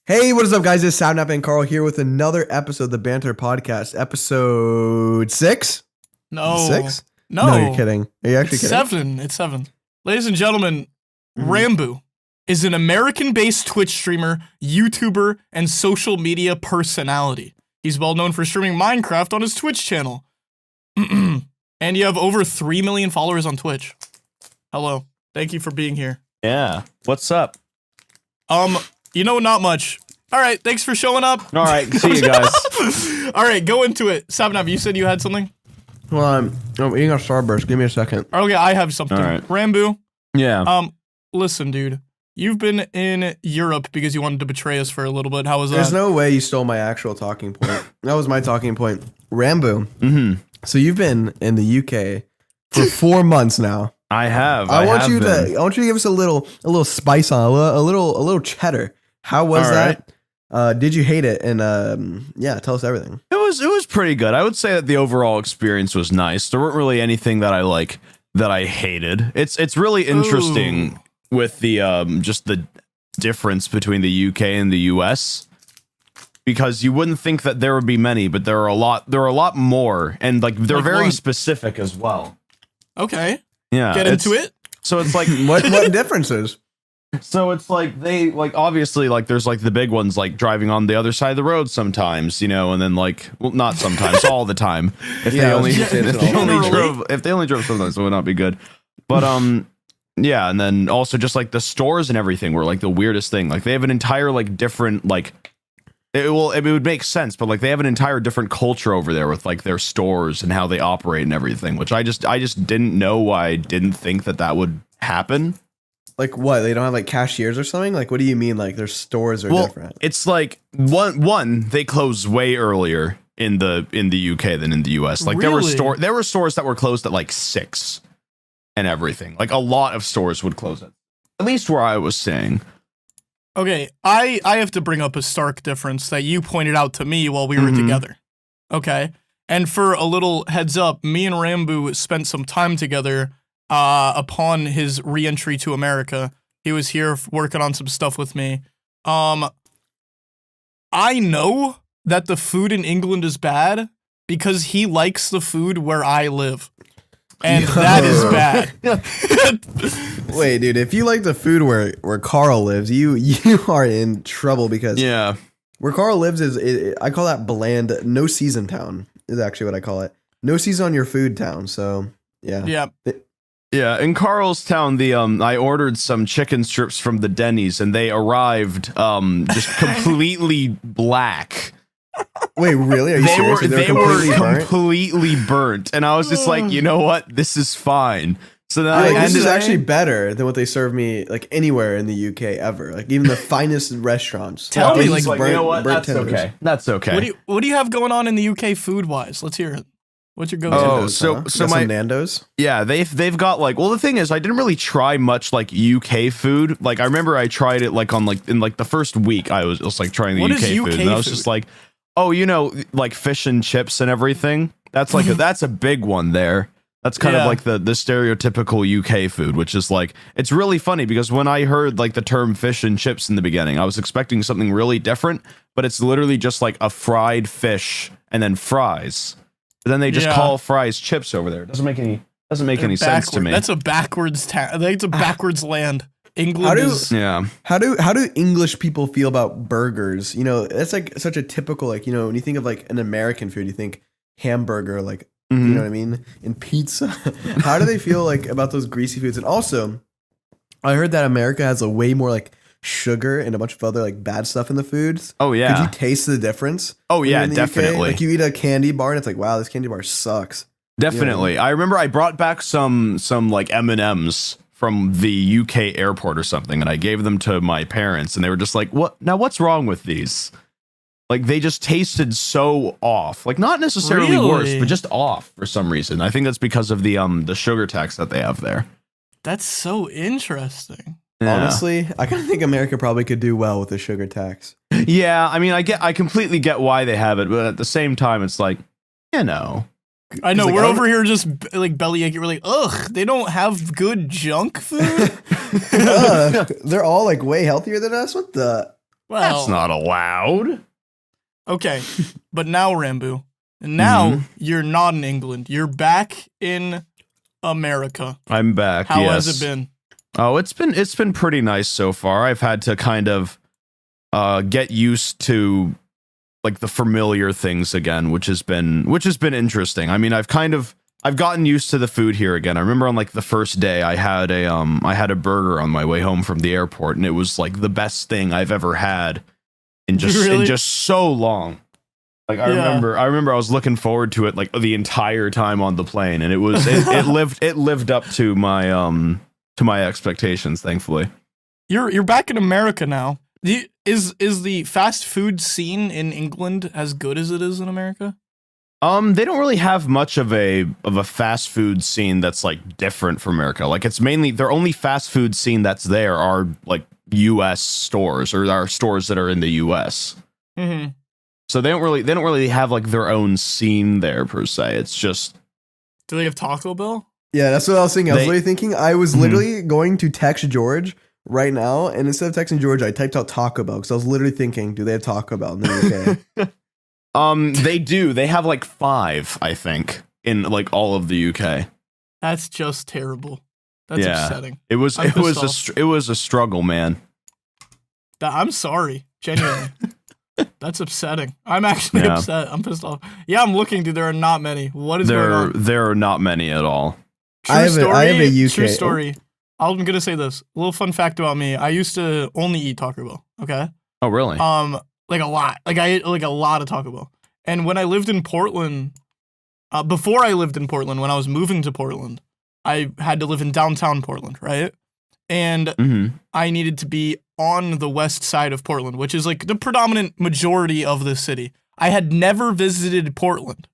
Hey, what is up, guys? It's Sapnap and Karl here with another episode of the Banter Podcast, episode 6? No. 6? No. No, you're kidding. Are you actually It's kidding? 7. It's 7. Ladies and gentlemen, Mhm. Ranboo is an American-based Twitch streamer, YouTuber, and social media personality. He's well known for streaming Minecraft on his Twitch channel. And you have over 3 million followers on Twitch. Hello. Thank you for being here. Yeah. What's up? Not much. All right, thanks for showing up. All right. See you guys. All right, go into it. Sapnap, you said you had something? Well, I'm eating a Starburst. Give me a second. Okay, I have something. All right. Ranboo, Yeah. listen, dude. You've been in Europe because you wanted to betray us for a little bit. How was that? There's no way you stole my actual talking point. That was my talking point. Ranboo. Mm-hmm. So you've been in the UK for 4 months now. I have. I want have you been. to give us a little spice on a little cheddar. How was All that? Did you hate it? And tell us everything. It was pretty good. I would say that the overall experience was nice. There weren't really anything that I hated. It's really interesting with the just the difference between the UK and the US. Because you wouldn't think that there would be many, but there are a lot more, and they're Like very what? specific as well. Okay, Yeah. get into it. So it's like What differences? So it's like they obviously there's the big ones driving on the other side of the road sometimes, and then not sometimes, all the time. If Yeah, I was gonna say this all if they only drove sometimes, it would not be good. But yeah, and then also just the stores and everything were the weirdest thing. They have an entire different it would make sense, but they have an entire different culture over there with their stores and how they operate and everything, which I just didn't know. Why I didn't think that would happen. Like what? They don't have cashiers or something? What do you mean? Their stores are different? It's one they close way earlier in the UK than in the US. Really? There were stores that were closed at 6 and everything. A lot of stores would close at least where I was staying. Okay, I have to bring up a stark difference that you pointed out to me while we were together. Okay, and for a little heads up, me and Ranboo spent some time together upon his re-entry to America. He was here working on some stuff with me. I know that the food in England is bad because he likes the food where I live. And that is bad. Wait, dude, if you like the food where Karl lives, you are in trouble because Yeah. where Karl lives I call that bland, no season town is actually what I call it. No season on your food town. So yeah. Yeah. Yeah, in Carl's town, I ordered some chicken strips from the Denny's, and they arrived just completely black. Wait, really? Are you serious? They completely were burnt? completely burnt, and I was just like, you know what, this is fine. So then This is actually better than what they serve me anywhere in the UK ever. Even the finest restaurants. Tell me, Denny's you know what, burnt that's tenders. okay. That's okay. What do you have going on in the UK food wise? Let's hear it. What's your go-to? Oh, Nando's, so huh? so Got my some Nando's. Yeah, they've got well, the thing is, I didn't really try much UK food. I remember I tried it in the first week. I was trying the What UK is food, UK and I was food? just fish and chips and everything. That's that's a big one there. That's kind Yeah. of the stereotypical UK food, which is it's really funny because when I heard the term fish and chips in the beginning, I was expecting something really different, but it's literally just a fried fish and then fries. But then they just call fries chips over there. It doesn't make any sense to me. That's a backwards That's a backwards land. England is. Yeah. How do English people feel about burgers? That's such a typical when you think of an American food, you think hamburger, you know what I mean, and pizza. How do they feel about those greasy foods? And also, I heard that America has a way more sugar and a bunch of other bad stuff in the foods. Oh yeah. Could you taste the difference? Oh when yeah, you're in the UK? definitely. You eat a candy bar and it's wow, this candy bar sucks. Definitely. I remember I brought back some M&Ms from the UK airport or something, and I gave them to my parents, and they were just like, "What? Now what's wrong with these?" They just tasted so off. Not necessarily worse, Really? but just off for some reason. I think that's because of the sugar tax that they have there. That's so interesting. Yeah. Honestly, I kind of think America probably could do well with the sugar tax. Yeah, I mean, I completely get why they have it, but at the same time, it's I know we're over here just belly aching. We're ugh, they don't have good junk food. They're all way healthier than us. What the? Well, That's not allowed. okay. But now, Ranboo, now Mhm. you're not in England. You're back in America. I'm back. How yes. has it been? Oh, it's been pretty nice so far. I've had to kind of get used to like the familiar things again, which has been interesting. I mean, I've gotten used to the food here again. I remember on like the first day I had a burger on my way home from the airport, and it was like the best thing I've ever had in just so long. Like I remember I was looking forward to it like the entire time on the plane, and it lived up to my expectations, thankfully. You're back in America now. Is the fast food scene in England as good as it is in America? They don't really have much of a fast food scene that's like different from America. Like it's mainly their only fast food scene that's there are like US stores or are stores that are in the US. Mm-hmm. So they don't really have like their own scene there per se. It's just, Do they have Taco Bell? Yeah, that's what I was thinking. I was literally thinking I was literally going to text George right now, and instead of texting George, I typed out Taco Bell because I was literally thinking, do they have Taco Bell in the UK? they do. They have like 5, I think, in like all of the UK. That's just terrible. That's upsetting. It was a struggle, man. I'm sorry, genuinely. That's upsetting. I'm actually upset. I'm pissed off. Yeah, I'm looking, dude. There are not many. What is going on? There are not many at all. I have a UK. True Oh. story. I'm gonna say this. A little fun fact about me. I used to only eat Taco Bell. Okay. Oh, really? Like a lot. Like I ate like a lot of Taco Bell. And when I lived in Portland, before I lived in Portland, when I was moving to Portland, I had to live in downtown Portland, right? And I needed to be on the west side of Portland, which is like the predominant majority of the city. I had never visited Portland.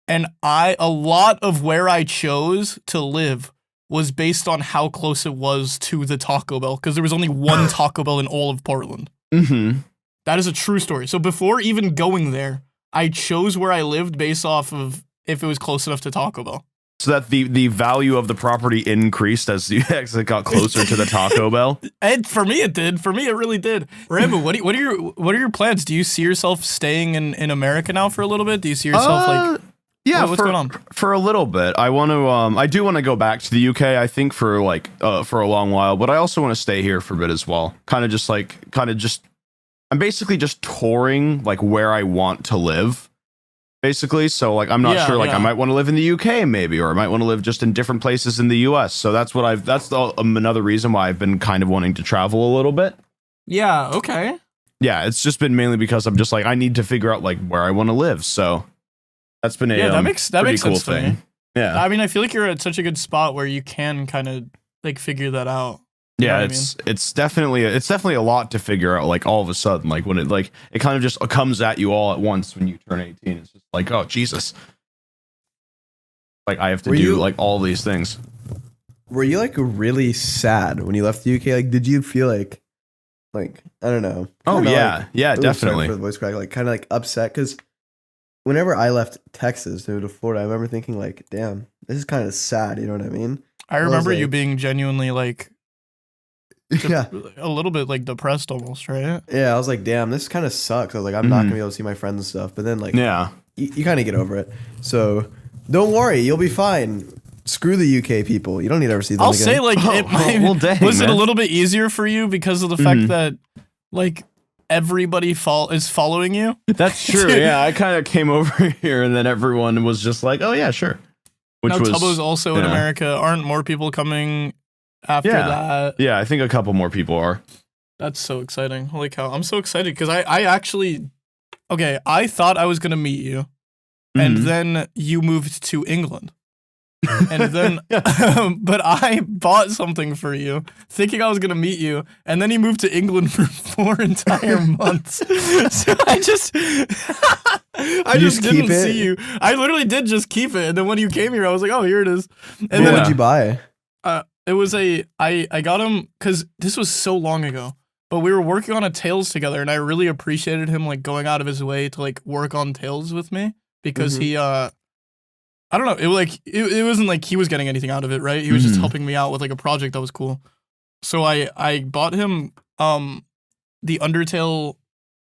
And a lot of where I chose to live was based on how close it was to the Taco Bell, because there was only one Taco Bell in all of Portland. That is a true story. So before even going there, I chose where I lived based off of if it was close enough to Taco Bell. So that the value of the property increased as you actually got closer to the Taco Bell. And for me, it did. For me, it really did. Ranboo, what are your plans? Do you see yourself staying in America now for a little bit? Do you see yourself like? Yeah, what's going on? For a little bit. I want to. I do want to go back to the UK. I think for a long while, but I also want to stay here for a bit as well. I'm basically just touring like where I want to live. Basically, so like I'm not sure. Like I might want to live in the UK maybe, or I might want to live just in different places in the US. So that's what that's another reason why I've been kind of wanting to travel a little bit. Yeah. Okay. Yeah, it's just been mainly because I'm just like I need to figure out like where I want to live. So that's been that makes cool sense to me. Yeah, I mean, I feel like you're at such a good spot where you can kind of like figure that out. Yeah, it's definitely a lot to figure out. Like all of a sudden, like when it kind of just comes at you all at once when you turn 18. It's just like, oh Jesus, like I have to do like all these things. Were you like really sad when you left the UK? Like, did you feel like I don't know? Oh yeah, yeah, definitely. For the voice crack, like kind of like upset because whenever I left Texas to go to Florida, I remember thinking like, damn, this is kind of sad. You know what I mean? I remember you being genuinely like. Yeah, a little bit like depressed almost, right? Yeah, I was like, damn, this kind of sucks. I was like, I'm not gonna be able to see my friends and stuff. But then like, you kind of get over it. So don't worry, you'll be fine. Screw the UK people. You don't need to ever see them I'll again. say like, was it a little bit easier for you because of the fact that like everybody is following you? That's true. Yeah, I kind of came over here and then everyone was just like, oh yeah, sure. Which now Tubbo's also in America. Aren't more people coming? After that, yeah, I think a couple more people are. That's so exciting! Holy cow, I'm so excited because I actually, I thought I was gonna meet you, and then you moved to England, and then, but I bought something for you, thinking I was gonna meet you, and then you moved to England for 4 entire months. So I just didn't see you. I literally did just keep it, and then when you came here, I was like, oh, here it is. And then what did you buy? It was I got him because this was so long ago, but we were working on a Tales together, and I really appreciated him like going out of his way to like work on Tales with me because he I don't know, it wasn't like he was getting anything out of it, right? He was just helping me out with like a project that was cool. So I bought him the Undertale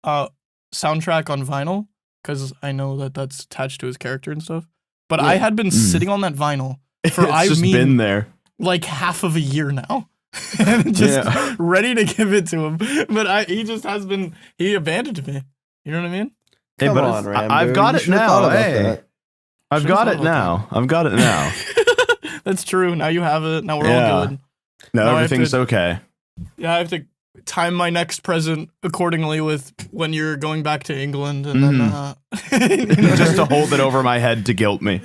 soundtrack on vinyl because I know that that's attached to his character and stuff. But I had been sitting on that vinyl for been there like half of a year now. And just ready to give it to him. But he abandoned me. You know what I mean? Hey, Come but on, Ranboo. I've got You it should've thought now. about Hey, that. I've got it now. I've got it now. That's true. Now you have it. Now we're all good. No, Now everything's okay. Yeah, I have to time my next present accordingly with when you're going back to England and then Just to hold it over my head to guilt me.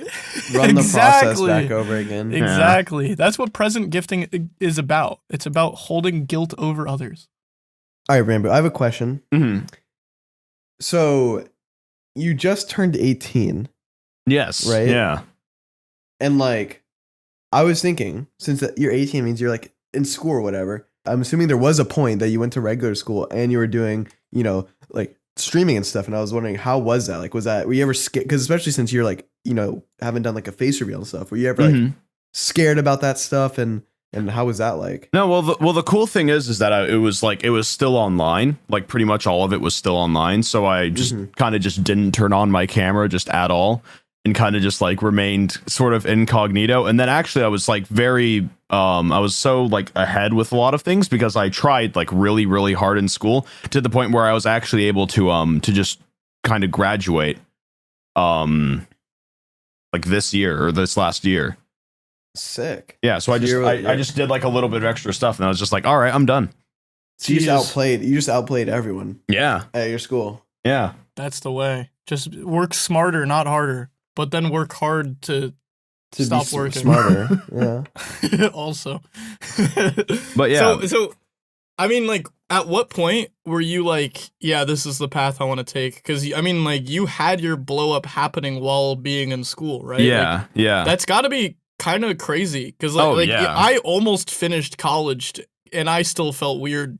Run the process Exactly. back over again. Exactly. That's what present gifting is about. It's about holding guilt over others. All right, Ranboo, I have a question. Mm-hmm. So, you just turned 18, Yes. Right? Yeah. and like, I was thinking, since you're 18 means you're like in school or whatever, I'm assuming there was a point that you went to regular school and you were doing, like streaming and stuff. And I was wondering, how was that? Like, were you ever scared? Because especially since you're like, haven't done like a face reveal and stuff, were you ever like scared about that stuff? And how was that like? No, well, the cool thing is that it was still online. Like pretty much all of it was still online. So I just kind of just didn't turn on my camera just at all, and kind of just like remained sort of incognito. And then actually I was like I was so like ahead with a lot of things because I tried like really, really hard in school to the point where I was actually able to just kind of graduate like this year or this last year. Sick. Yeah, so I just did like a little bit of extra stuff and I was just like, all right, I'm done. So you just outplayed everyone. Yeah. At your school. Yeah. That's the way. Just work smarter, not harder. But then work hard to stop working. Smarter. Yeah. Also. But yeah. So I mean, like, at what point were you like, yeah, this is the path I want to take? Because I mean, like, you had your blow up happening while being in school, right? Yeah. Like, yeah. that's got to be kind of crazy. Because yeah. I almost finished college and I still felt weird,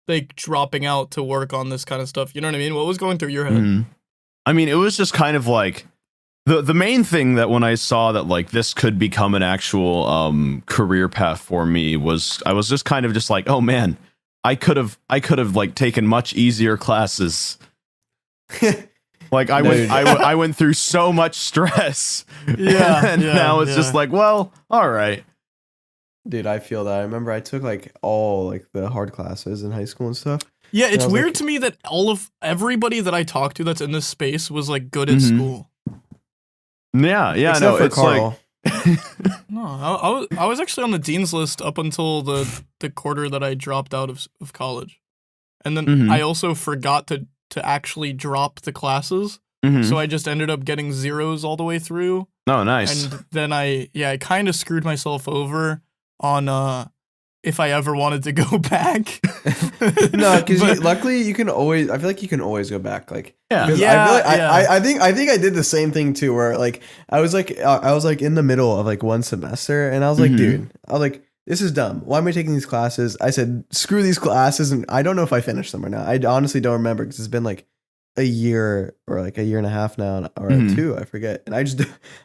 like, dropping out to work on this kind of stuff. You know what I mean? What was going through your head? Mm-hmm. I mean, it was just kind of like the main thing that when I saw that like this could become an actual career path for me was I was just kind of just like, oh man, I could have like taken much easier classes. Like I went through so much stress. Yeah. And now it's just like, well, all right. Dude, I feel that. I remember I took like all like the hard classes in high school and stuff. Yeah, it's weird like, to me that everybody that I talked to that's in this space was like good at school. Yeah, Except no, for it's Karl. like No, I was actually on the dean's list up until the quarter that I dropped out of college, and then I also forgot to actually drop the classes, so I just ended up getting zeros all the way through. Oh, nice. And then I kind of screwed myself over on if I ever wanted to go back. No, because luckily you can always. I feel like you can always go back. Like, yeah. I feel like I think I did the same thing too. Where like I was like in the middle of like one semester, and I was like, dude, this is dumb. Why am I taking these classes? I said, screw these classes, and I don't know if I finished them or not. I honestly don't remember because it's been like a year or like a year and a half now, or 2, I forget. And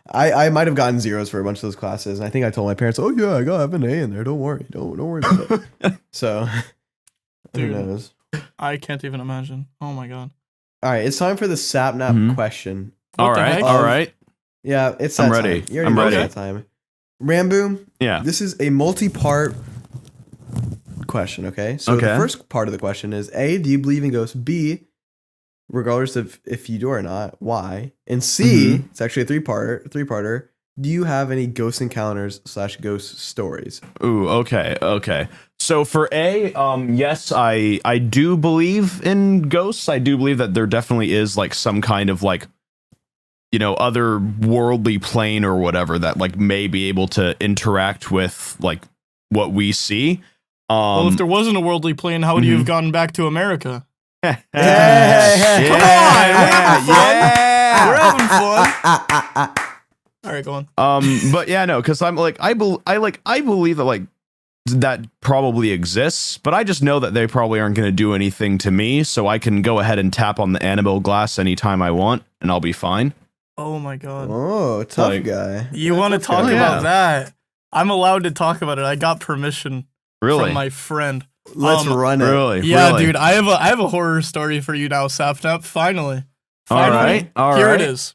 I might have gotten zeros for a bunch of those classes, and I think I told my parents, oh yeah, I have an A in there. Don't worry, don't worry about it. So, Dude, who knows? I can't even imagine. Oh my god. All right, it's time for the Sapnap question. What the heck? All right. Yeah, it's that I'm ready. Time. You already know it's that time. Ranboo. Yeah. This is a multi-part question. Okay. So the first part of the question is: A, do you believe in ghosts? B, regardless of if you do or not, why? And C, it's actually a three-parter. Do you have any ghost encounters / ghost stories? Ooh, okay. So for A, yes, I do believe in ghosts. I do believe that there definitely is like some kind of like, other worldly plane or whatever that like may be able to interact with like what we see. Well, if there wasn't a worldly plane, how would you have gone back to America? Come on, we're having fun. All right, go on. But yeah, no, because I'm like I believe that like that probably exists, but I just know that they probably aren't going to do anything to me, so I can go ahead and tap on the Annabelle glass anytime I want, and I'll be fine. Oh my god. Oh, tough guy. You want to talk about that? I'm allowed to talk about it. I got permission from my friend. Let's run it. Really? Yeah, Really? dude, I have a horror story for you now, Sapnap. Finally. All right. All Here right. it is.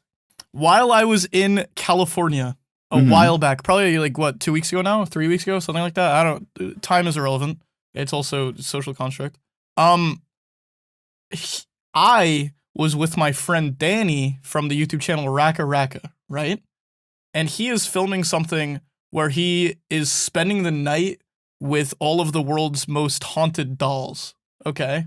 While I was in California a while back, probably like what, 2 weeks ago now, 3 weeks ago, something like that. I don't. Time is irrelevant. It's also social construct. I was with my friend Danny from the YouTube channel Raka Raka, right? And he is filming something where he is spending the night with all of the world's most haunted dolls. Okay.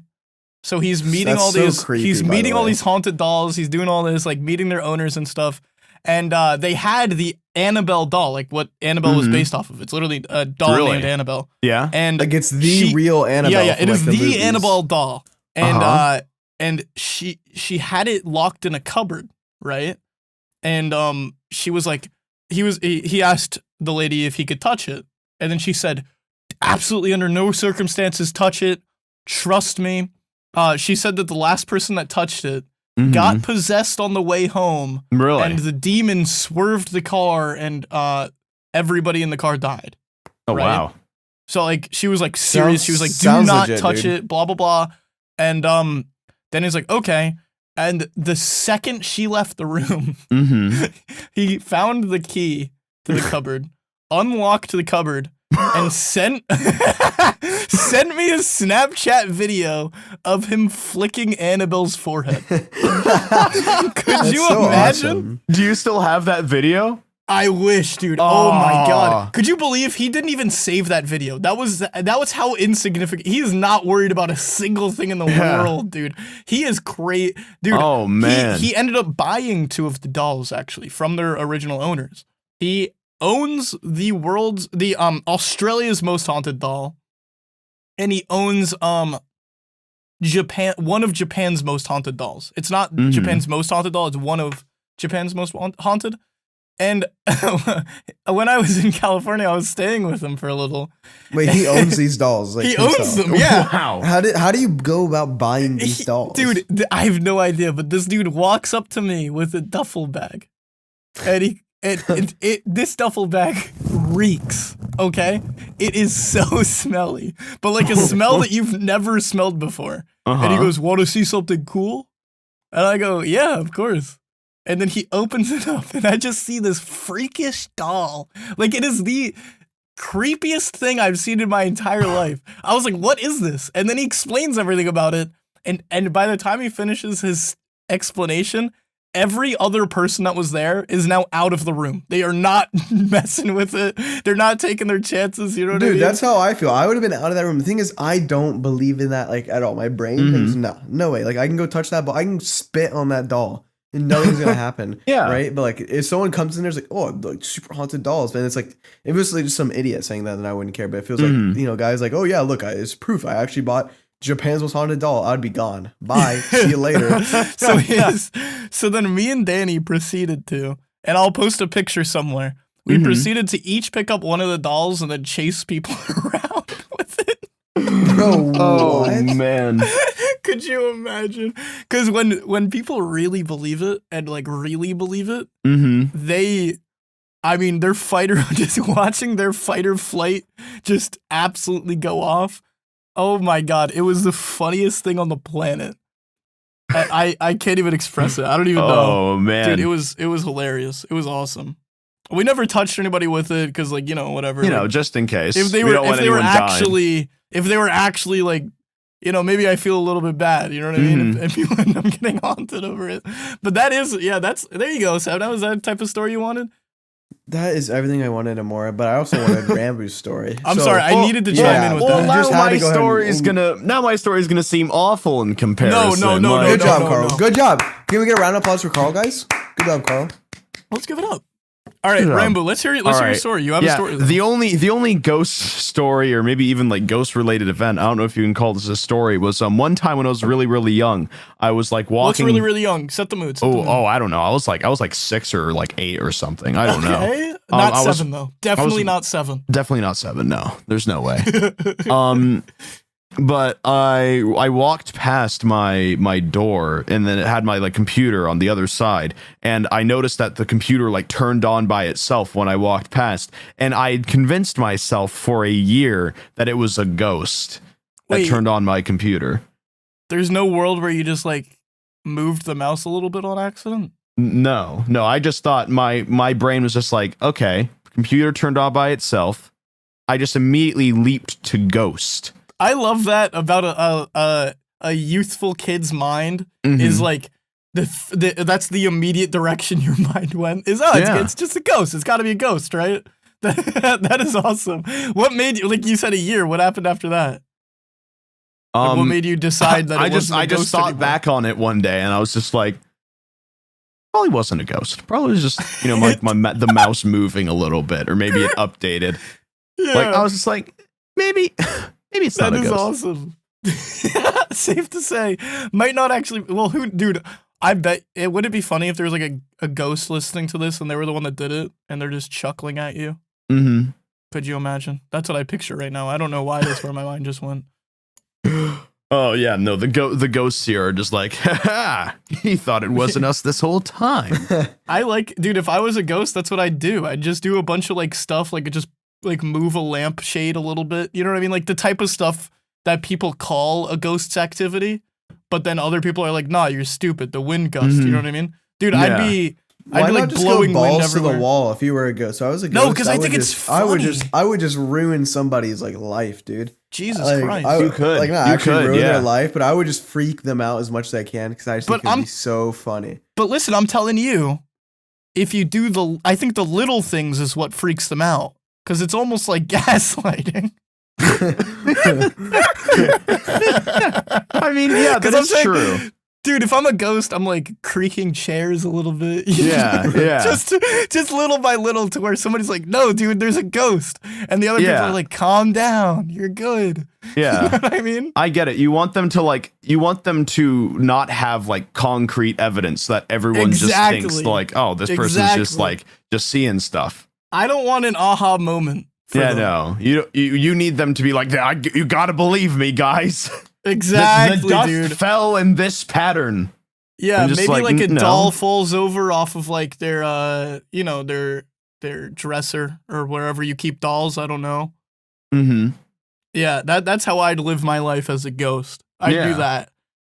So he's meeting That's all so these creepy, he's by the meeting all way. these haunted dolls. He's doing all this, like meeting their owners and stuff. And they had the Annabelle doll, like what Annabelle was based off of. It's literally a doll Really? named Annabelle. Yeah. And Like it's the real Annabelle. yeah, from, it is like, the movies. Annabelle doll. And Uh-huh. and she had it locked in a cupboard, right? And she was like he asked the lady if he could touch it. And then she said, absolutely under no circumstances touch it. Trust me. She said that the last person that touched it got possessed on the way home. Really? And the demon swerved the car and everybody in the car died. Oh right? wow. So like she was like serious. Sounds- She was like, do sounds not legit, touch dude. it, blah blah blah. And then he's like, okay. And the second she left the room, he found the key to the cupboard, unlocked the cupboard, and sent me a Snapchat video of him flicking Annabelle's forehead. Could That's you so imagine? awesome. Do you still have that video? I wish, dude. Oh my Aw. god. Could you believe he didn't even save that video? That was how insignificant. He is not worried about a single thing in the Yeah. world, dude. He is great. Dude, Oh, man. He ended up buying 2 of the dolls actually from their original owners. He owns the Australia's most haunted doll. And he owns one of Japan's most haunted dolls. It's not Japan's most haunted doll, it's one of Japan's most haunted. And when I was in California, I was staying with him for a little. Wait, he owns these dolls. Like, He owns himself. them, yeah. Wow. How do you go about buying these dolls, Dude, I have no idea, but this dude walks up to me with a duffel bag. And this duffel bag reeks, okay? It is so smelly, but like a smell that you've never smelled before. And he goes, want to see something cool? And I go, yeah, of course. And then he opens it up, and I just see this freakish doll. Like, it is the creepiest thing I've seen in my entire life. I was like, what is this? And then he explains everything about it. And by the time he finishes his explanation, every other person that was there is now out of the room. They are not messing with it. They're not taking their chances. You know what I Dude, mean? that's how I feel. I would have been out of that room. The thing is, I don't believe in that like at all. My brain thinks, no way. Like I can go touch that ball. I can spit on that doll. And nothing's gonna happen. Yeah. Right? But like if someone comes in there's like, oh, like super haunted dolls, man. It's like if it was like just some idiot saying that, then I wouldn't care. But it feels like, guys like, oh yeah, look, it's proof. I actually bought Japan's most haunted doll. I'd be gone. Bye. See you later. So then me and Danny proceeded to, and I'll post a picture somewhere. We proceeded to each pick up one of the dolls and then chase people around with it. Bro, Oh what? man. Could you imagine? Because when people really believe it and like really believe it, their fighter just watching their fight or flight just absolutely go off. Oh my god, it was the funniest thing on the planet. I can't even express it. I don't even know. Oh man. Dude, it was hilarious. It was awesome. We never touched anybody with it because like, whatever. You like, know, just in case. if they We were don't want if they were anyone dying. actually like, maybe I feel a little bit bad, you know what I mean? If people end up getting haunted over it. But there you go, Sam. Was that type of story you wanted? That is everything I wanted and more, but I also wanted Ranboo's story. I'm So- sorry, I needed to chime in with Well, that. You just had to go ahead now my story's gonna seem awful in comparison. No, Like, Good job, no, Carl. no. Good job. Can we get a round of applause for Carl, guys? Good job, Carl. Let's give it up. All right, Good job. Ranboo, let's hear your story. You have a story. The only ghost story, or maybe even like ghost related event, I don't know if you can call this a story, was one time when I was really, really young. I was like What's walking. really, really young? Set the mood. I don't know. I was like 6 or like 8 or something. I don't know. Okay. Not I was- 7 though. Definitely not 7. Definitely not 7. No, there's no way. But I walked past my door, and then it had my like computer on the other side, and I noticed that the computer like turned on by itself when I walked past, and I had convinced myself for a year that it was a ghost. that Wait. turned on my computer. There's no world where you just like moved the mouse a little bit on accident? No. I just thought my brain was just like, okay, computer turned on by itself. I just immediately leaped to Ghost. I love that about a youthful kid's mind is like that's the immediate direction your mind went. It's just a ghost. It's got to be a ghost, right? That is awesome. What made you, like you said, a year? What happened after that? Like, what made you decide that I just thought anymore? back on it one day and I was just like, probably wasn't a ghost. Probably was just, you know, like the mouse moving a little bit, or maybe it updated. Yeah. Like I was just like, maybe it's not a ghost. That is awesome. Safe to say, might not actually. Well, dude? I bet it wouldn't be funny if there was like a ghost listening to this and they were the one that did it and they're just chuckling at you. Mm-hmm. Could you imagine? That's what I picture right now. I don't know why that's where my mind just went. Oh yeah, no, the ghosts here are just like, ha, he thought it wasn't us this whole time. I like, dude, if I was a ghost, that's what I'd do. I'd just do a bunch of like stuff, like just like move a lampshade a little bit. You know what I mean? Like the type of stuff that people call a ghost's activity, but then other people are like, nah, you're stupid. The wind gust. You know what I mean? Dude, Yeah. I'd be Why not like just blowing go wind balls to everywhere. the wall if you were a ghost? So I was a ghost. No, 'cause I think it's funny. I would just ruin somebody's like life, dude. Jesus Like, Christ. You could. like not You actually could, ruin yeah. their life, but I would just freak them out as much as I can because I just think But it would be so funny. But listen, I'm telling you, if you do I think the little things is what freaks them out. Because it's almost like gaslighting. I mean, yeah, 'Cause that's I'm saying, true. Dude, if I'm a ghost, I'm like creaking chairs a little bit. Yeah, yeah. Just little by little to where somebody's like, no, dude, there's a ghost. And the other people Yeah. are like, calm down. You're good. Yeah. You know what I mean? I get it. You want them to not have like concrete evidence that everyone just thinks Exactly. like, oh, this person's just like just seeing stuff. I don't want an aha moment. For Yeah, them. no. You need them to be like, you gotta believe me, guys. Exactly, the dust dude. fell in this pattern. Yeah, I'm just maybe like a no. doll falls over off of like their their dresser or wherever you keep dolls. I don't know. Mm-hmm. Yeah, that's how I'd live my life as a ghost. I'd Yeah. do that.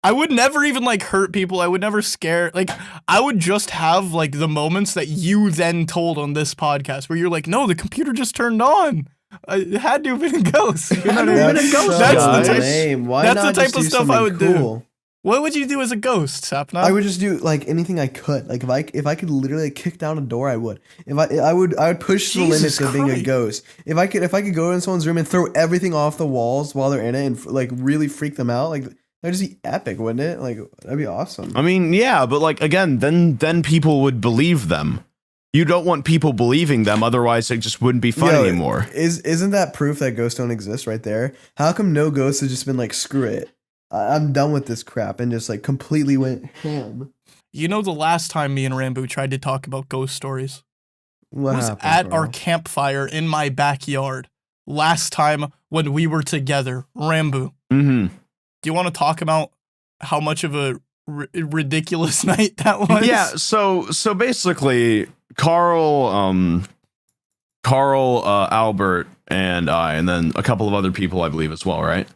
I would never even like hurt people. I would never scare. Like I would just have like the moments that you then told on this podcast where you're like, no, the computer just turned on. It had to have been a ghost. You know what I mean? That's so That's the type- lame. Why that's not the type just of do stuff I something would do. cool? What would you do as a ghost, Sapnap? I would just do like anything I could. Like if I could literally kick down a door, I would. I would push the Jesus limits of being a Christ. ghost. If I could go in someone's room and throw everything off the walls while they're in it and like really freak them out, like that'd just be epic, wouldn't it? Like that'd be awesome. I mean, yeah, but like again, then people would believe them. You don't want people believing them, otherwise it just wouldn't be fun Yo, anymore. Isn't that proof that ghosts don't exist right there? How come no ghost has just been like, screw it, I'm done with this crap, and just like completely went ham? You know, the last time me and Ranboo tried to talk about ghost stories What was happened, at our Karl? campfire in my backyard. Last time when we were together, Ranboo. Mm-hmm. Do you want to talk about how much of a ridiculous night that was? Yeah, so basically, Karl, Albert, and I, and then a couple of other people, I believe, as well, right?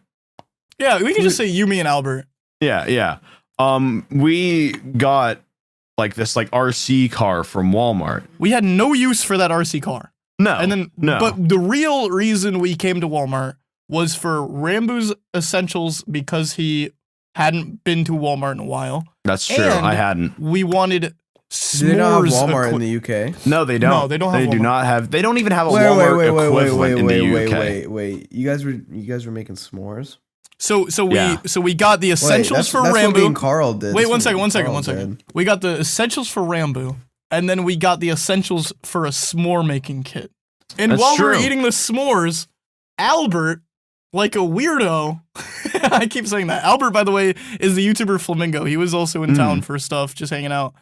Yeah, we can just say you, me, and Albert. Yeah. We got like this like RC car from Walmart. We had no use for that RC car. No, And then, no. but the real reason we came to Walmart was for Ranboo's essentials because he hadn't been to Walmart in a while. That's true. and I hadn't. We wanted s'mores. Do they not have Walmart in the UK? No, they don't. No, they don't have They do Walmart. not have. They don't even have a Walmart equivalent in the UK. wait. You guys were making s'mores? So Yeah. we got the essentials for that's what me Ranboo. and Karl did. Wait, That's one what second. Karl did. We got the essentials for Ranboo, and then we got the essentials for a s'more making kit. And That's while we were true. eating the s'mores, Albert, like a weirdo, I keep saying that. Albert, by the way, is the YouTuber Flamingo. He was also in town for stuff, just hanging out.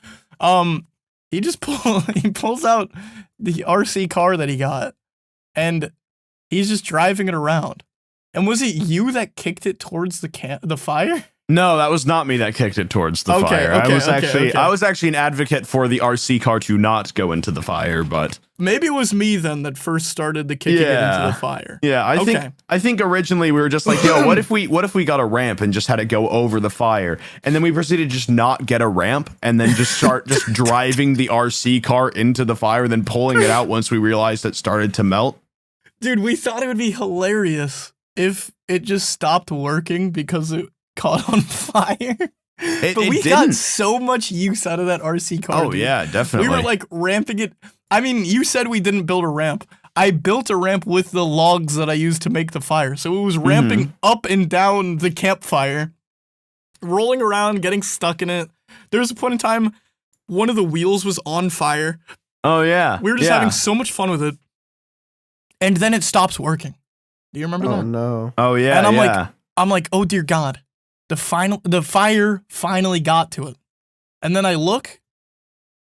He just pulls out the RC car that he got, and he's just driving it around. And was it you that kicked it towards the fire? No, that was not me that kicked it towards the fire. I was actually an advocate for the RC car to not go into the fire, but maybe it was me then that first started the kicking it into the fire. Yeah, I think originally we were just like, yo, what if we got a ramp and just had it go over the fire, and then we proceeded to just not get a ramp and then just start just driving the RC car into the fire, then pulling it out once we realized it started to melt. Dude, we thought it would be hilarious if it just stopped working because it caught on fire. But we got so much use out of that RC car. Oh, dude. Yeah, definitely. We were like ramping it. I mean, you said we didn't build a ramp. I built a ramp with the logs that I used to make the fire. So it was ramping up and down the campfire, rolling around, getting stuck in it. There was a point in time, one of the wheels was on fire. Oh, yeah. We were just having so much fun with it. And then it stops working. Do you remember that? Oh, no. Oh, yeah, and I'm like, oh, dear God. The fire finally got to it. And then I look.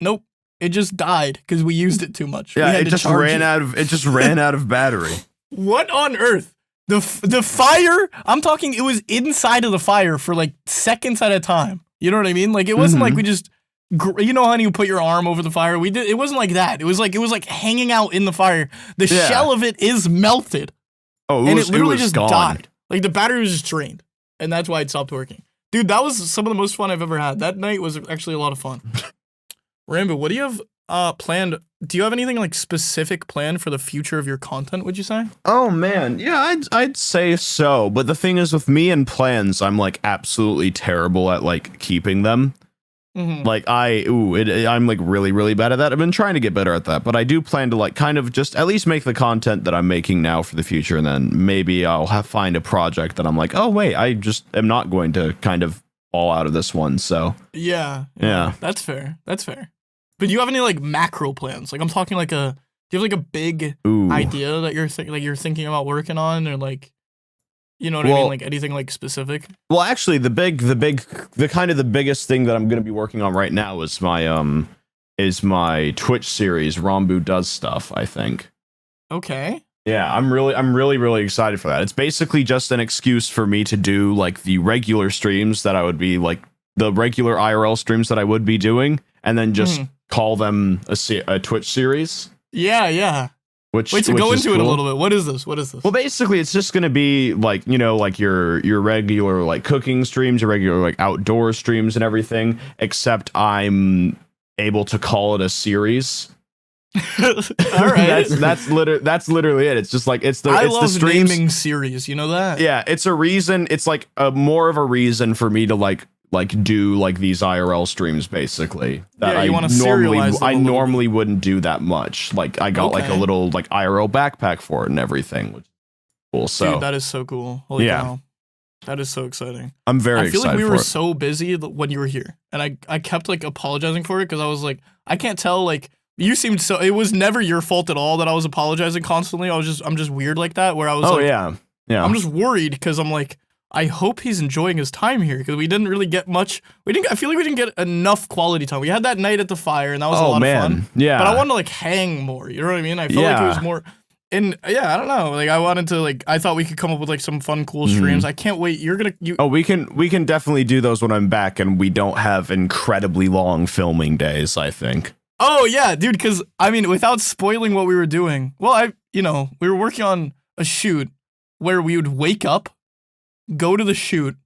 Nope. It just died because we used it too much. Yeah, it just ran out of battery. What on earth? The fire, I'm talking, it was inside of the fire for like seconds at a time. You know what I mean? Like, it wasn't like we just, you know how you put your arm over the fire? It wasn't like that. It was like hanging out in the fire. The shell of it is melted. Oh, and it literally just gone. died. Like, the battery was just drained. And that's why it stopped working. Dude, that was some of the most fun I've ever had. That night was actually a lot of fun. Ranboo, what do you have planned? Do you have anything like specific planned for the future of your content, would you say? Oh man, yeah, I'd say so. But the thing is, with me and plans, I'm like absolutely terrible at like keeping them. Like I'm like really, really bad at that. I've been trying to get better at that, but I do plan to like kind of just at least make the content that I'm making now for the future, and then maybe I'll find a project that I'm like, oh wait, I just am not going to kind of fall out of this one. So yeah, that's fair. But do you have any like macro plans? Like I'm talking like do you have like a big idea that you're thinking about working on, or like, you know what I mean? Like anything like specific? Well, actually the biggest thing that I'm going to be working on right now is my Twitch series, Ranboo Does Stuff, I think. Okay. Yeah, I'm really excited for that. It's basically just an excuse for me to do like the regular streams that I would be like the regular IRL streams that I would be doing, and then just call them a Twitch series. Yeah. Wait, so go into it a little bit. What is this? Well, basically, it's just going to be like, you know, like your regular like cooking streams, your regular like outdoor streams and everything, except I'm able to call it a series. All right. that's literally it. It's just like it's the love naming series, you know that? Yeah, it's a reason. It's like more of a reason for me to like do like these IRL streams, basically, that I normally wouldn't do that much. Like I got like a little like IRL backpack for it and everything, which is cool. So dude, that is so cool. Holy cow. That is so exciting. I'm very excited. I feel like we were so busy when you were here, and I kept like apologizing for it because I was like, I can't tell, like you seemed so, it was never your fault at all that I was apologizing constantly. I'm just weird like that, where I was yeah. I'm just worried because I'm like, I hope he's enjoying his time here, because we didn't really get much. I feel like we didn't get enough quality time. We had that night at the fire, and that was a lot of fun. Yeah. But I wanted to like hang more. You know what I mean? I felt like it was more. And yeah, I don't know. Like I wanted to like, I thought we could come up with like some fun, cool streams. I can't wait. We can definitely do those when I'm back, and we don't have incredibly long filming days, I think. Oh yeah, dude. Because I mean, without spoiling what we were doing, well, we were working on a shoot where we would wake up, go to the shoot,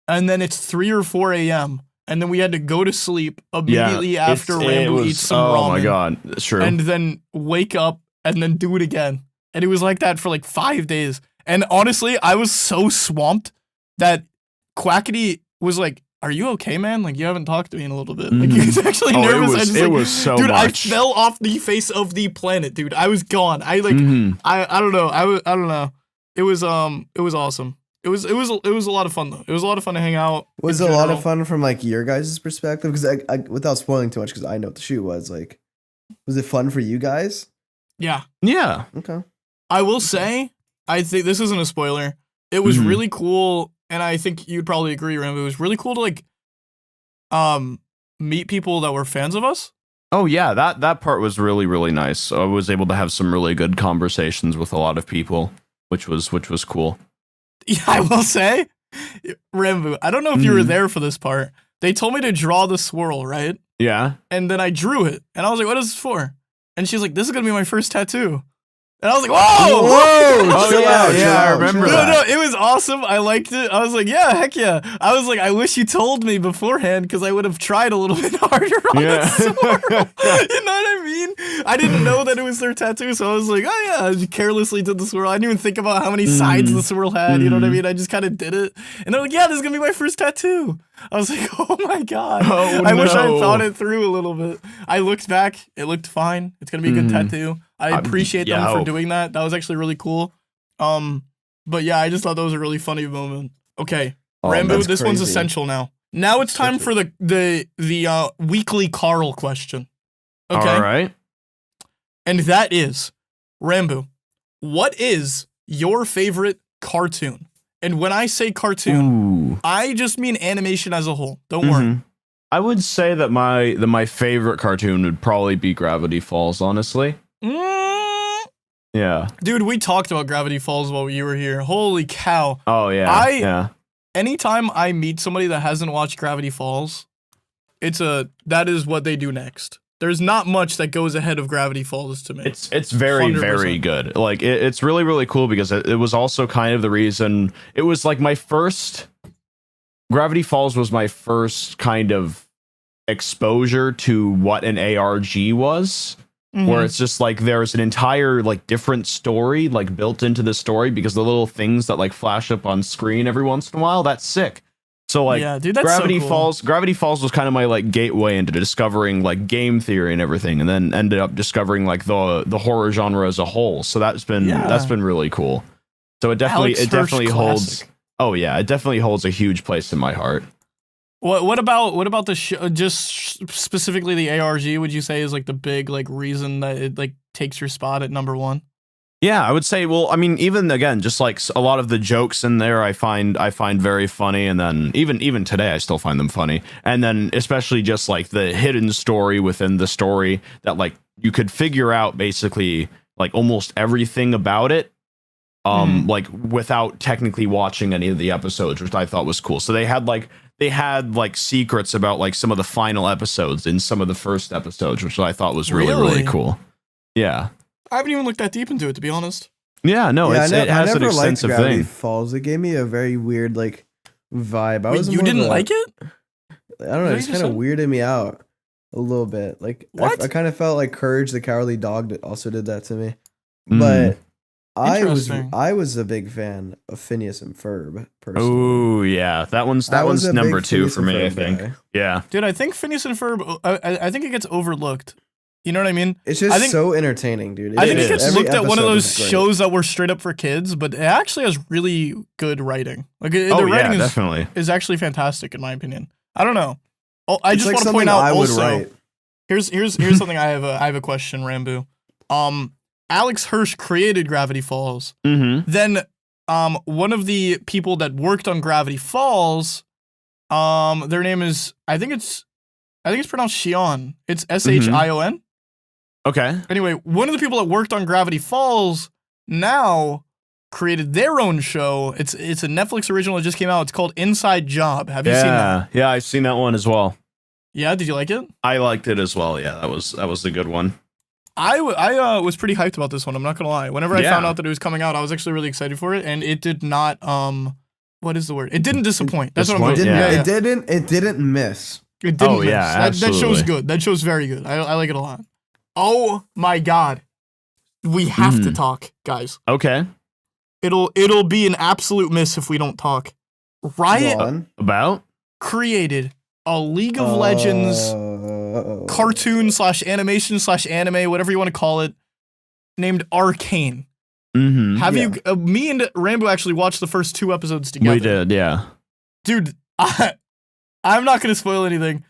and then it's 3 or 4 a.m. and then we had to go to sleep immediately after Ranboo eats some ramen. Oh my god, that's true. And then wake up and then do it again. And it was like that for like 5 days. And honestly, I was so swamped that Quackity was like, "Are you okay, man? Like, you haven't talked to me in a little bit." Like, he was actually nervous. It was so dude, much. I fell off the face of the planet, dude. I was gone. I don't know. I don't know. It was awesome. It was a lot of fun though. It was a lot of fun to hang out. Was it a lot of fun from like your guys' perspective? Because I without spoiling too much, because I know what the shoot was like. Was it fun for you guys? Yeah. Yeah. Okay. I will say, I think this isn't a spoiler. It was really cool, and I think you'd probably agree, Ranboo. It was really cool to like, meet people that were fans of us. Oh yeah, that part was really, really nice. I was able to have some really good conversations with a lot of people, which was cool. Yeah, I will say, Ranboo, I don't know if you were there for this part. They told me to draw the swirl, right? Yeah. And then I drew it. And I was like, what is this for? And she's like, this is going to be my first tattoo. And I was like, whoa! Oh, chill yeah, out, chill yeah, I out, remember chill No, out. that. no, it was awesome. I liked it. I was like, yeah, heck yeah. I was like, I wish you told me beforehand because I would have tried a little bit harder on the swirl. You know what I mean? I didn't know that it was their tattoo, so I was like, oh yeah, I just carelessly did the swirl. I didn't even think about how many sides the swirl had. You know what I mean? I just kind of did it. And they're like, yeah, this is going to be my first tattoo. I was like, oh my God. Oh, I wish I had no. thought it through a little bit. I looked back. It looked fine. It's going to be a good tattoo. I appreciate yeah, them I for hope. doing that. That was actually really cool. But yeah, I just thought that was a really funny moment. Okay, Oh, Ranboo, that's this one's crazy. essential now. Now it's time for the weekly Karl question. Okay, All right. and that is, Ranboo, what is your favorite cartoon? And when I say cartoon, Ooh. I just mean animation as a whole. Don't worry. Mhm. I would say that my favorite cartoon would probably be Gravity Falls, honestly. Yeah. Dude, we talked about Gravity Falls while you were here. Holy cow. Oh yeah. Yeah. Anytime I meet somebody that hasn't watched Gravity Falls, that is what they do next. There's not much that goes ahead of Gravity Falls to me. It's very 100%. very good. Like it's really really cool because it was also kind of the reason it was like my first Gravity Falls was my first kind of exposure to what an ARG was. Where it's just like there's an entire like different story like built into the story because the little things that like flash up on screen every once in a while, that's sick. So like Yeah, dude, that's so Gravity cool. Falls was kind of my like gateway into discovering like game theory and everything, and then ended up discovering like the horror genre as a whole. So that's been really cool. So it Alex Hirsch definitely holds classic. oh yeah, it definitely holds a huge place in my heart. What about the show? Just specifically the ARG? Would you say is like the big like reason that it like takes your spot at number one? Yeah, I would say. Well, I mean, even again, just like a lot of the jokes in there, I find very funny, and then even today, I still find them funny. And then especially just like the hidden story within the story that like you could figure out basically like almost everything about it, like without technically watching any of the episodes, which I thought was cool. So they had like secrets about like some of the final episodes in some of the first episodes, which I thought was really Really? cool. Yeah. I haven't even looked that deep into it, to be honest. Yeah, no, Yeah, it has an never liked extensive Gravity thing. Falls. It gave me a very weird like vibe. Wait, you didn't like it? I don't know. What It just you kind of said? weirded me out a little bit. Like What? I kind of felt like Courage the Cowardly Dog also did that to me. Mm. But Interesting. I was a big fan of Phineas and Ferb personally. Oh yeah, that one's I was a number big 2 Phineas for and me. I Ferb think. guy. Yeah. Dude, I think Phineas and Ferb, I think it gets overlooked. You know what I mean? It's just I think- so entertaining, dude. I think it is. gets Every looked at one of episode those is great. shows that were straight up for kids, but it actually has really good writing. Like the Oh yeah, writing definitely. is actually fantastic in my opinion. I don't know. Oh, I It's just like want to point something out I would also. write. Here's something I have a question, Ranboo. Alex Hirsch created Gravity Falls. Mm-hmm. Then one of the people that worked on Gravity Falls, their name is I think it's pronounced Shion. It's Shion. Okay. Anyway, one of the people that worked on Gravity Falls now created their own show. It's a Netflix original that just came out. It's called Inside Job. Have you seen that? Yeah, I've seen that one as well. Yeah, did you like it? I liked it as well. Yeah, that was a good one. I was pretty hyped about this one. I'm not gonna lie. Whenever I Yeah. found out that it was coming out, I was actually really excited for it, and it did not. What is the word? It didn't disappoint. That's what I'm Disappoint, going. yeah. It didn't miss. It didn't. Oh, miss. yeah, That show's absolutely. good. That show's very good. I like it a lot. Oh my god, we have to talk, guys. Okay. It'll be an absolute miss if we don't talk. Riot Go on. About? created a League of Legends cartoon / animation / anime, whatever you want to call it, named Arcane. Mm-hmm. Have Yeah. you? Me and Ranboo actually watched the first 2 episodes together. We did. Yeah. Dude. I'm not gonna spoil anything.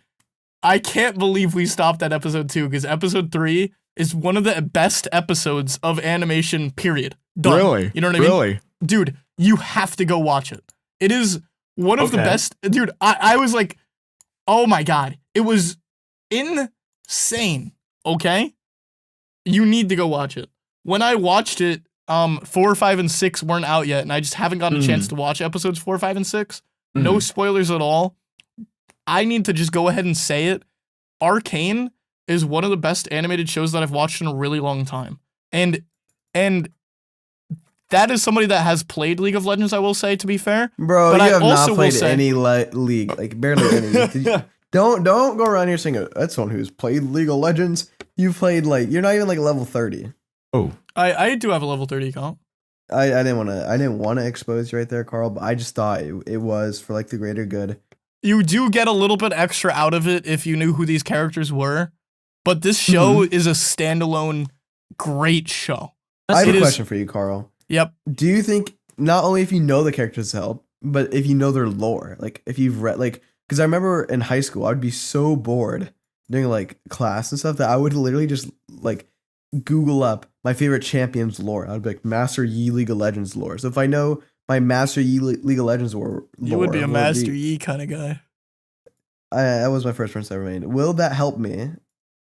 I can't believe we stopped at episode 2 because episode 3 is one of the best episodes of animation. Period. Done. Really? You know what I mean? Really? Dude, you have to go watch it. It is one of the Okay. best. Dude, I was like, oh my god, it was insane. Okay, you need to go watch it. When I watched it, 4, 5, and 6 weren't out yet, and I just haven't gotten a chance to watch episodes 4, 5, and 6. No spoilers at all. I need to just go ahead and say it. Arcane is one of the best animated shows that I've watched in a really long time. And that is somebody that has played League of Legends, I will say, to be fair. Bro, but you I have also not will played say- any league, like barely any. Don't go around here saying that's someone who's played League of Legends. You played like you're not even like level 30. Oh, I do have a level 30 account. I didn't want to expose you right there, Karl, but I just thought it was for like the greater good. You do get a little bit extra out of it if you knew who these characters were, but this show is a standalone great show. I have a question for you, Karl. Yep. Do you think not only if you know the characters help, but if you know their lore, like if you've read, like, because I remember in high school I'd be so bored during like class and stuff that I would literally just like Google up my favorite champions lore. I'd be like Master Yi League of Legends lore. So if I know my Master Yi League of Legends lore, You would be a Master Yi kind of guy. That was my first friends I ever made. Will that help me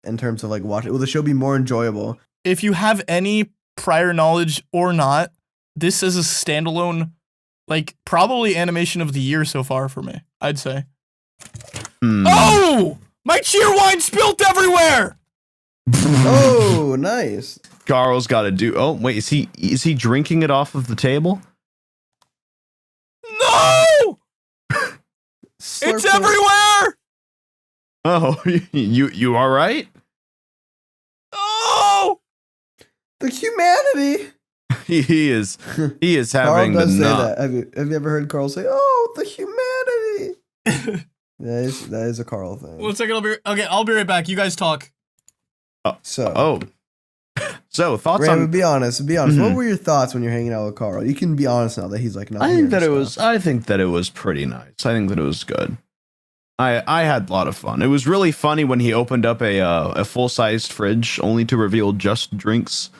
in terms of like watching? Will the show be more enjoyable? If you have any prior knowledge or not, this is a standalone, like probably animation of the year so far for me, I'd say. Oh! My cheer wine spilt everywhere! Oh, nice. Karl's got to do. Oh, wait, is he drinking it off of the table? No! Slurp It's it. everywhere! Oh, you all right? Oh! The humanity. He is Karl having the does say nut. that. Have you ever heard Karl say, "Oh, the humanity"? that is a Karl thing. 1 second, I'll be right back. You guys talk. So, So thoughts Ranboo, on? be honest. What were your thoughts when you're hanging out with Karl? You can be honest now that he's like not. I here think that and it was. stuff. I think that it was pretty nice. I think that it was good. I had a lot of fun. It was really funny when he opened up a full sized fridge only to reveal just drinks.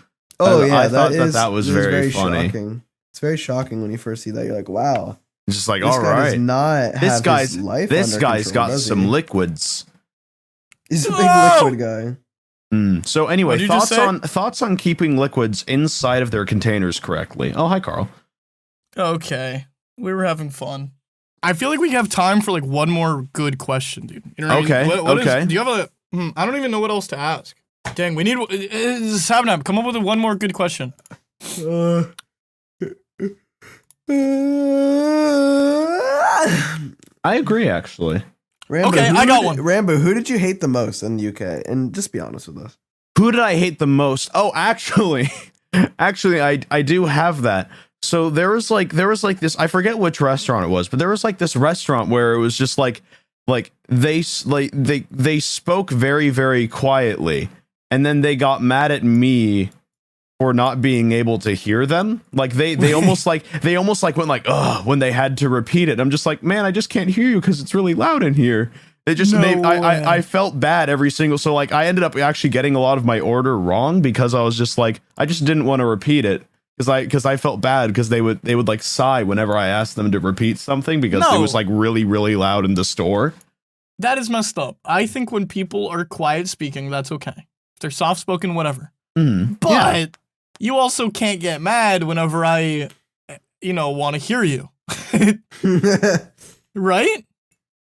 Oh yeah, I thought that was very funny. Shocking. It's very shocking when you first see that. You're like, wow. It's just like, This all guy does right, not this have guy's his life this under guy's control, got does some he? liquids. He's a big No! liquid guy. So anyway, What'd you just thoughts on keeping liquids inside of their containers correctly. Oh, hi, Karl. Okay. We were having fun. I feel like we have time for like one more good question, dude. You know what I mean? Okay, What okay. do you have a... I don't even know what else to ask. Dang, we need... Sapnap, come up with one more good question. I agree, actually. Ranboo, Okay, I got one. Ranboo, who did you hate the most in the UK? And just be honest with us. Who did I hate the most? Oh, actually, I do have that. So there was like this. I forget which restaurant it was, but there was like this restaurant where it was just like they spoke very, very quietly, and then they got mad at me for not being able to hear them. Like they almost like went like, ugh, when they had to repeat it. I'm just like, man, I just can't hear you because it's really loud in here. It just No made way. I felt bad every single. So like I ended up actually getting a lot of my order wrong because I was just like, I just didn't want to repeat it because I felt bad because they would like sigh whenever I asked them to repeat something because it No. was like really, really loud in the store. That is messed up. I think when people are quiet speaking, that's okay. If they're soft spoken, whatever. But Yeah. you also can't get mad whenever I, want to hear you. Right?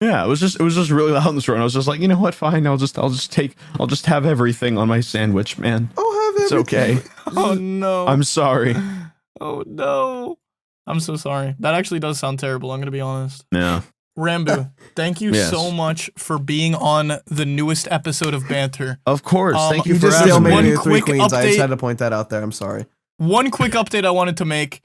Yeah, it was just really loud in the store, and I was just like, you know what, fine, I'll just have everything on my sandwich, man. I'll have It's okay. Oh no. I'm sorry. Oh no. I'm so sorry. That actually does sound terrible, I'm going to be honest. Yeah. Ranboo, thank you Yes. so much for being on the newest episode of Banter. Of course. Thank you You for just having still me. made One me the three quick queens. I just update. had to point that out there. I'm sorry. One quick update I wanted to make.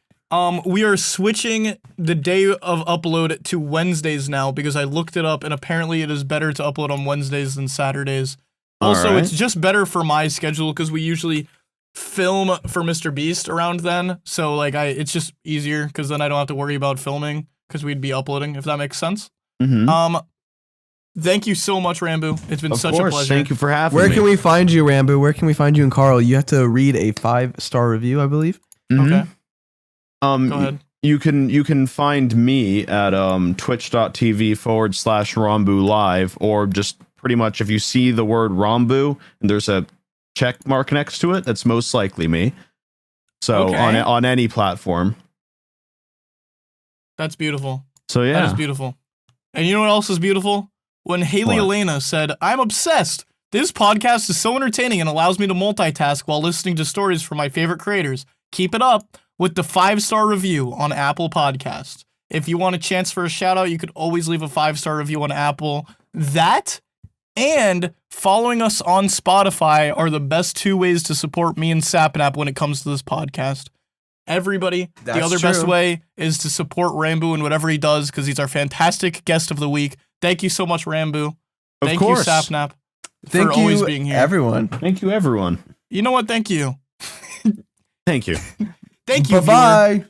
We are switching the day of upload to Wednesdays now because I looked it up and apparently it is better to upload on Wednesdays than Saturdays. Also, Alright. it's just better for my schedule because we usually film for Mr. Beast around then. So like it's just easier because then I don't have to worry about filming because we'd be uploading, if that makes sense. Mhm. Thank you so much, Ranboo. It's been Of such a course. pleasure. Thank you for having Where me. can we find you, Ranboo? Where can we find you and Karl? You have to read a 5-star review, I believe. Mhm. Okay, Go go ahead. You can find me at twitch.tv/Ranboo live, or just pretty much if you see the word Ranboo and there's a check mark next to it, that's most likely me. So Okay. on any platform. That's beautiful. So yeah. That is beautiful. And you know what else is beautiful? When Haley What? Elena said, "I'm obsessed. This podcast is so entertaining and allows me to multitask while listening to stories from my favorite creators. Keep it up," with the 5-star review on Apple Podcasts. If you want a chance for a shout out, you could always leave a 5-star review on Apple. That and following us on Spotify are the best 2 ways to support me and Sapnap when it comes to this podcast. Everybody, the That's other best true. way is to support Ranboo and whatever he does because he's our fantastic guest of the week. Thank you so much, Ranboo. Thank course. you, Sapnap, Thank for you, always being here. everyone. Thank you, everyone. You know what? Thank you. Thank you. Thank you, Bye viewer. bye.